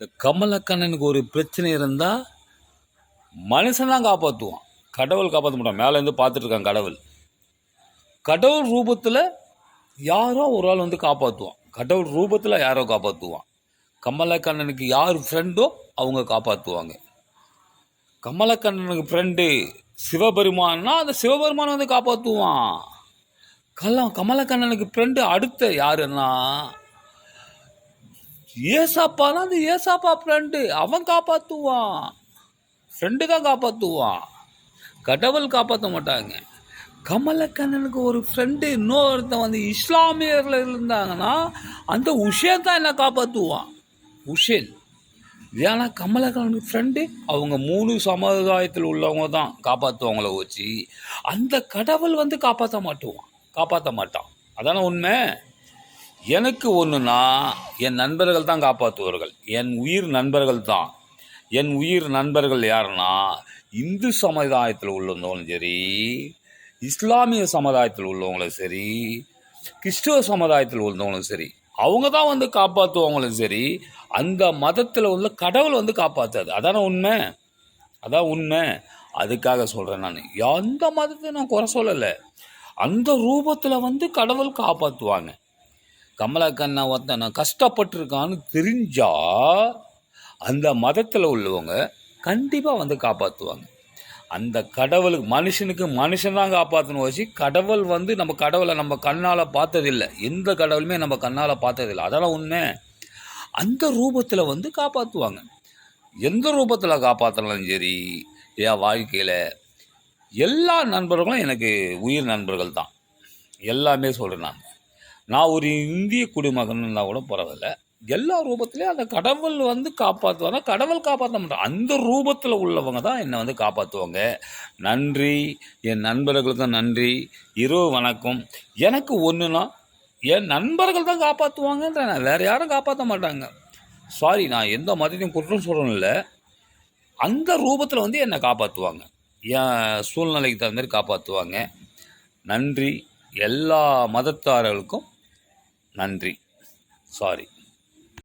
இந்த கமலக்கண்ணனுக்கு ஒரு பிரச்சனை இருந்தால் மனுஷன் தான் காப்பாற்றுவான், கடவுள் காப்பாற்ற மாட்டான். மேலேருந்து பார்த்துட்டு இருக்கான் கடவுள். கடவுள் ரூபத்தில் யாரோ ஒரு ஆள் வந்து காப்பாற்றுவான். கடவுள் ரூபத்தில் யாரோ காப்பாற்றுவான். கமலக்கண்ணனுக்கு யார் ஃப்ரெண்டோ அவங்க காப்பாற்றுவாங்க. கமலக்கண்ணனுக்கு ஃப்ரெண்டு சிவபெருமான்னா அந்த சிவபெருமான் வந்து காப்பாற்றுவான். கமலக்கண்ணனுக்கு ஃப்ரெண்டு அடுத்த யாருன்னா ஏசாப்பானா அந்த ஏசாப்பா ஃப்ரெண்டு, அவன் காப்பாற்றுவான். ஃப்ரெண்டு தான் காப்பாற்றுவான், கடவுள் காப்பாற்ற மாட்டாங்க. கமலக்கண்ணனுக்கு ஒரு ஃப்ரெண்டு இன்னொருத்தன் வந்து இஸ்லாமியர்கள் இருந்தாங்கன்னா அந்த உஷேன் தான் என்ன காப்பாற்றுவான். உஷேன் ஏன்னா கமலக்கண்ணனுக்கு ஃப்ரெண்டு அவங்க 3 சமுதாயத்தில் உள்ளவங்க தான் காப்பாற்றுவாங்கள வச்சு அந்த கடவுள் வந்து காப்பாற்ற மாட்டான். அதான உண்மை. எனக்கு ஒன்றுனா என் நண்பர்கள் தான் காப்பாற்றுவார்கள். என் உயிர் நண்பர்கள் தான். என் உயிர் நண்பர்கள் யாருன்னா இந்து சமுதாயத்தில் உள்ளவங்களும் சரி, இஸ்லாமிய சமுதாயத்தில் உள்ளவங்களும் சரி, கிறிஸ்துவ சமுதாயத்தில் உள்ளவங்களும் சரி, அவங்க தான் வந்து காப்பாற்றுவவங்களும் சரி. அந்த மதத்தில் உள்ள கடவுள் வந்து காப்பாற்றாது. அதான உண்மை. அதான் உண்மை. அதுக்காக சொல்கிறேன். நான் எந்த மதத்தை நான் குறை சொல்லலை. அந்த ரூபத்தில் வந்து கடவுள் காப்பாற்றுவாங்க. கமலக்கண்ணன் ஒருத்தனை கஷ்டப்பட்டிருக்கான்னு தெரிஞ்சா அந்த மதத்தில் உள்ளவங்க கண்டிப்பாக வந்து காப்பாற்றுவாங்க. அந்த கடவுளுக்கு மனுஷன் தான் காப்பாற்றணும் வச்சு கடவுள் வந்து நம்ம கடவுளை நம்ம கண்ணால் பார்த்ததில்லை. எந்த கடவுளுமே நம்ம கண்ணால் பார்த்ததில்லை. அதெல்லாம் உண்மை. அந்த ரூபத்தில் வந்து காப்பாற்றுவாங்க. எந்த ரூபத்தில் காப்பாற்றலாம் சரி. என் வாழ்க்கையில் எல்லா நண்பர்களும் எனக்கு உயிர் நண்பர்கள் தான். எல்லாமே சொல்கிறேன். நான் ஒரு இந்திய குடிமகன் இருந்தால் கூட பரவாயில்ல. எல்லா ரூபத்துலேயும் அந்த கடவுள் வந்து காப்பாற்றுவாங்க. கடவுள் காப்பாற்ற மாட்டான். அந்த ரூபத்தில் உள்ளவங்க தான் என்னை வந்து காப்பாற்றுவாங்க. நன்றி. என் நண்பர்களுக்கு நன்றி. இரவு வணக்கம். எனக்கு ஒன்றுனா என் நண்பர்கள் தான் காப்பாற்றுவாங்கன்ற, வேறு யாரும் காப்பாற்ற மாட்டாங்க. சாரி, நான் எந்த மதத்தையும் குற்றம் சொல்லணும் இல்லை. அந்த ரூபத்தில் வந்து என்னை காப்பாற்றுவாங்க. என் சூழ்நிலைக்கு தகுந்த மாதிரி காப்பாற்றுவாங்க. நன்றி. எல்லா மதத்தாரர்களுக்கும் நன்றி. சாரி.